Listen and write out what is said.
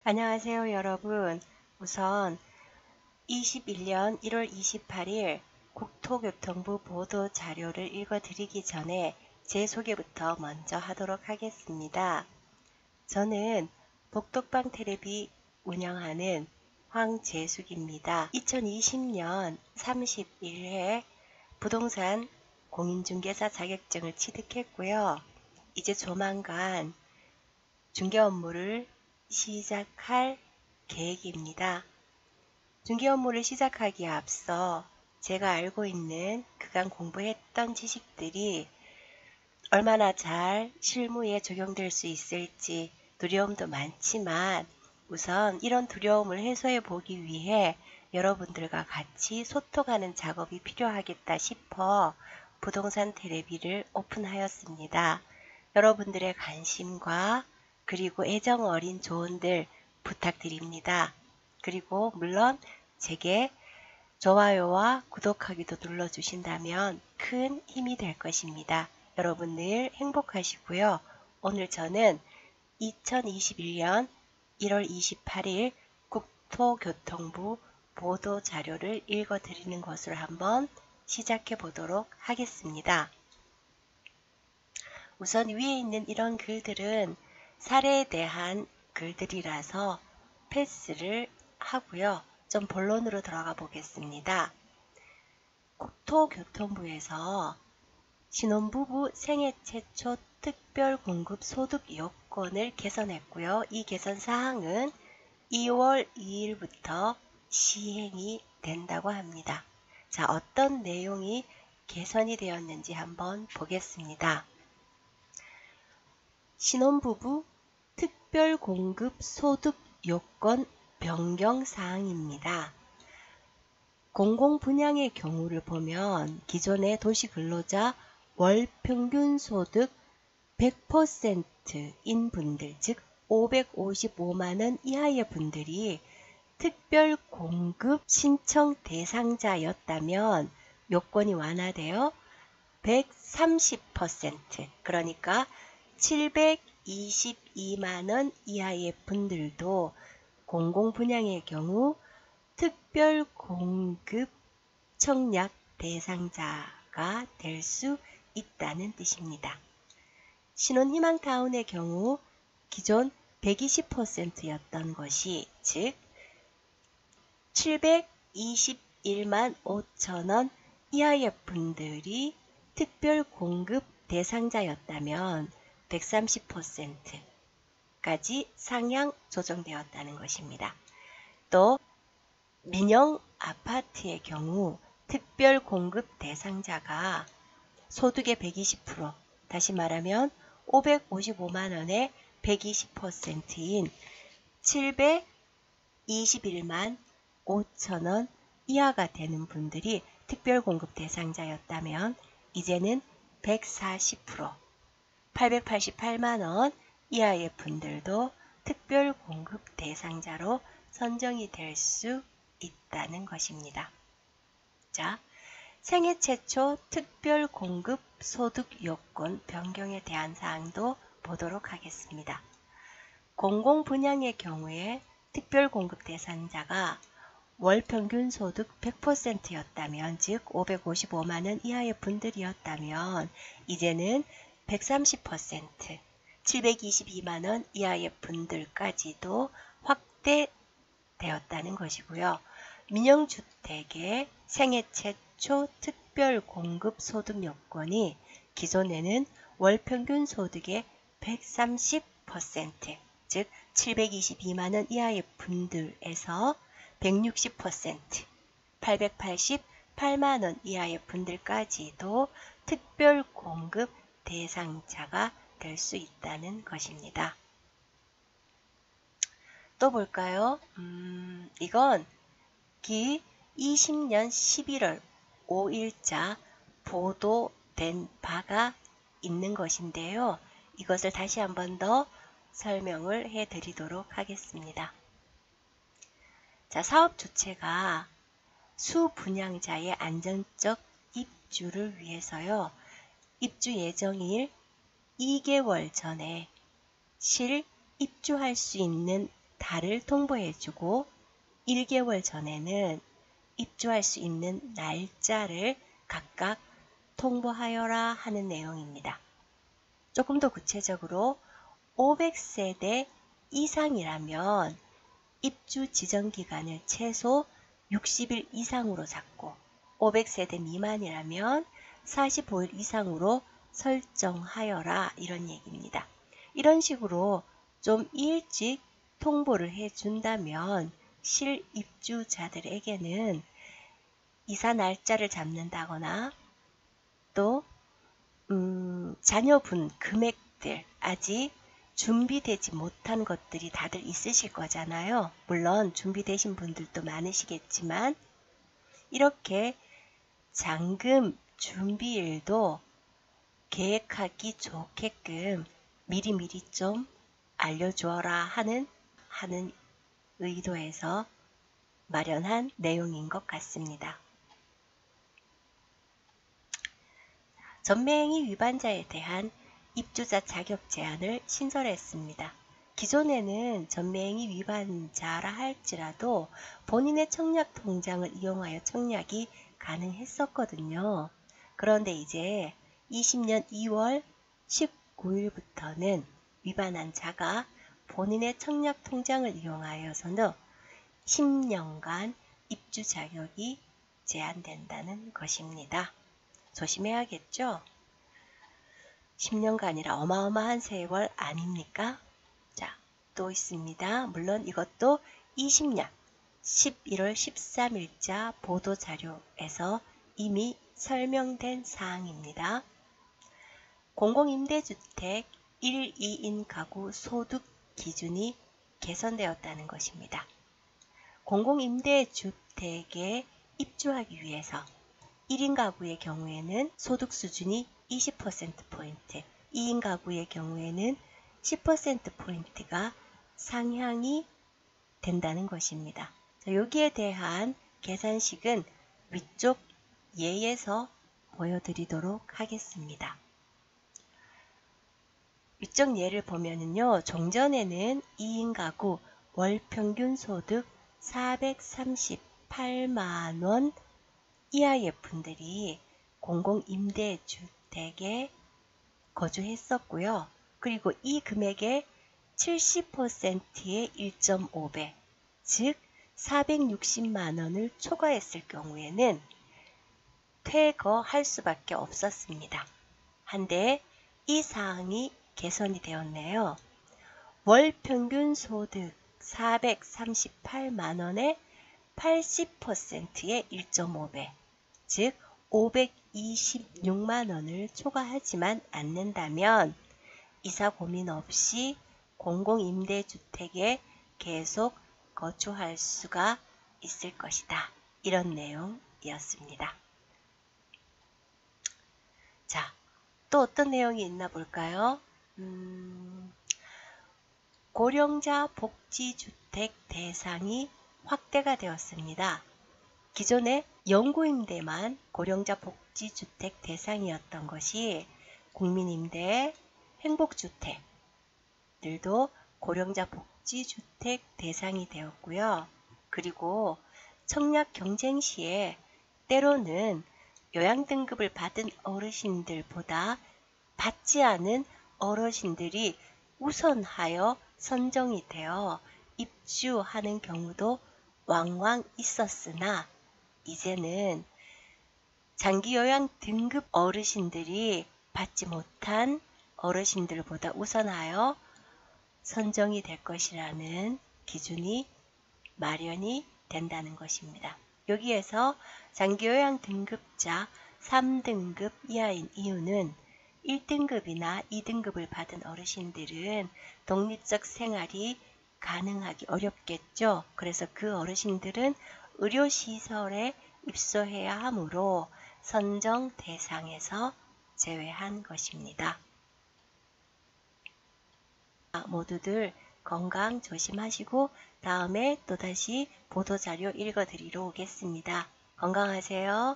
안녕하세요, 여러분. 우선 21년 1월 28일 국토교통부 보도 자료를 읽어드리기 전에 제 소개부터 먼저 하도록 하겠습니다. 저는 복덕방 텔레비 운영하는 황재숙입니다. 2020년 31회 부동산 공인중개사 자격증을 취득했고요. 이제 조만간 중개 업무를 시작할 계획입니다. 중개 업무를 시작하기에 앞서 제가 알고 있는 그간 공부했던 지식들이 얼마나 잘 실무에 적용될 수 있을지 두려움도 많지만 우선 이런 두려움을 해소해 보기 위해 여러분들과 같이 소통하는 작업이 필요하겠다 싶어 부동산 텔레비를 오픈하였습니다. 여러분들의 관심과 그리고 애정 어린 조언들 부탁드립니다. 그리고 물론 제게 좋아요와 구독하기도 눌러주신다면 큰 힘이 될 것입니다. 여러분 늘 행복하시고요. 오늘 저는 2021년 1월 28일 국토교통부 보도 자료를 읽어드리는 것으로 한번 시작해 보도록 하겠습니다. 우선 위에 있는 이런 글들은 사례에 대한 글들이라서 패스를 하고요. 좀 본론으로 들어가 보겠습니다. 국토교통부에서 신혼부부 생애 최초 특별 공급 소득 요건을 개선했고요. 이 개선 사항은 2월 2일부터 시행이 된다고 합니다. 자, 어떤 내용이 개선이 되었는지 한번 보겠습니다. 신혼부부 특별 공급 소득 요건 변경 사항입니다. 공공분양의 경우를 보면 기존의 도시근로자 월 평균 소득 100%인 분들, 즉 555만원 이하의 분들이 특별 공급 신청 대상자였다면 요건이 완화되어 130%, 그러니까 722만원 이하의 분들도 공공분양의 경우 특별 공급 청약 대상자가 될 수 있다는 뜻입니다. 신혼희망타운의 경우 기존 120%였던 것이 즉 721만 5천원 이하의 분들이 특별 공급 대상자였다면 130%까지 상향 조정되었다는 것입니다. 또 민영 아파트의 경우 특별 공급 대상자가 소득의 120%, 다시 말하면 555만원의 120%인 721만 5천원 이하가 되는 분들이 특별 공급 대상자였다면 이제는 140%, 888만원 이하의 분들도 특별 공급 대상자로 선정이 될 수 있다는 것입니다. 자, 생애 최초 특별 공급 소득 요건 변경에 대한 사항도 보도록 하겠습니다. 공공분양의 경우에 특별 공급 대상자가 월 평균 소득 100%였다면, 즉 555만원 이하의 분들이었다면 이제는 130%, 722만원 이하의 분들까지도 확대되었다는 것이고요. 민영주택의 생애 최초 특별 공급 소득 요건이 기존에는 월 평균 소득의 130%, 즉 722만원 이하의 분들에서 160%, 888만원 이하의 분들까지도 특별 공급 대상자가 될 수 있다는 것입니다. 또 볼까요? 이건 기 20년 11월 5일자 보도된 바가 있는 것인데요. 이것을 다시 한 번 더 설명을 해 드리도록 하겠습니다. 자, 사업 주체가 수분양자의 안전적 입주를 위해서요. 입주 예정일 2개월 전에 실 입주할 수 있는 달을 통보해주고 1개월 전에는 입주할 수 있는 날짜를 각각 통보하여라 하는 내용입니다. 조금 더 구체적으로 500세대 이상이라면 입주 지정 기간을 최소 60일 이상으로 잡고 500세대 미만이라면 45일 이상으로 설정하여라 이런 얘기입니다. 이런 식으로 좀 일찍 통보를 해준다면 실입주자들에게는 이사 날짜를 잡는다거나 또 자녀분 금액들 아직 준비되지 못한 것들이 다들 있으실 거잖아요. 물론 준비되신 분들도 많으시겠지만 이렇게 잔금 준비일도 계획하기 좋게끔 미리미리 좀 알려주어라 하는 의도에서 마련한 내용인 것 같습니다. 전매행위 위반자에 대한 입주자 자격 제한을 신설했습니다. 기존에는 전매행위 위반자라 할지라도 본인의 청약 통장을 이용하여 청약이 가능했었거든요. 그런데 이제 20년 2월 19일부터는 위반한 자가 본인의 청약 통장을 이용하여서는 10년간 입주 자격이 제한된다는 것입니다. 조심해야겠죠? 10년간이라 어마어마한 세월 아닙니까? 자, 또 있습니다. 물론 이것도 20년 11월 13일자 보도자료에서 이미 설명된 사항입니다. 공공임대주택 1, 2인 가구 소득 기준이 개선되었다는 것입니다. 공공임대주택에 입주하기 위해서 1인 가구의 경우에는 소득 수준이 20%포인트, 2인 가구의 경우에는 10%포인트가 상향이 된다는 것입니다. 여기에 대한 계산식은 위쪽 예에서 보여드리도록 하겠습니다. 위쪽 예를 보면은요, 종전에는 2인 가구 월 평균 소득 438만원 이하의 분들이 공공임대주택에 거주했었고요. 그리고 이 금액의 70%의 1.5배, 즉 460만원을 초과했을 경우에는 퇴거할 수밖에 없었습니다. 한데 이 사항이 개선이 되었네요. 월 평균 소득 438만원의 80%의 1.5배, 즉 526만원을 초과하지만 않는다면 이사 고민 없이 공공임대주택에 계속 거주할 수가 있을 것이다. 이런 내용이었습니다. 자, 또 어떤 내용이 있나 볼까요? 고령자 복지주택 대상이 확대가 되었습니다. 기존에 영구임대만 고령자 복지주택 대상이었던 것이 국민임대, 행복주택들도 고령자 복지주택 대상이 되었고요. 그리고 청약 경쟁 시에 때로는 요양등급을 받은 어르신들보다 받지 않은 어르신들이 우선하여 선정이 되어 입주하는 경우도 왕왕 있었으나 이제는 장기요양 등급 어르신들이 받지 못한 어르신들보다 우선하여 선정이 될 것이라는 기준이 마련이 된다는 것입니다. 여기에서 장기요양 등급자 3등급 이하인 이유는 1등급이나 2등급을 받은 어르신들은 독립적 생활이 가능하기 어렵겠죠. 그래서 그 어르신들은 의료시설에 입소해야 하므로 선정 대상에서 제외한 것입니다. 모두들 건강 조심하시고 다음에 또다시 보도자료 읽어드리러 오겠습니다. 건강하세요.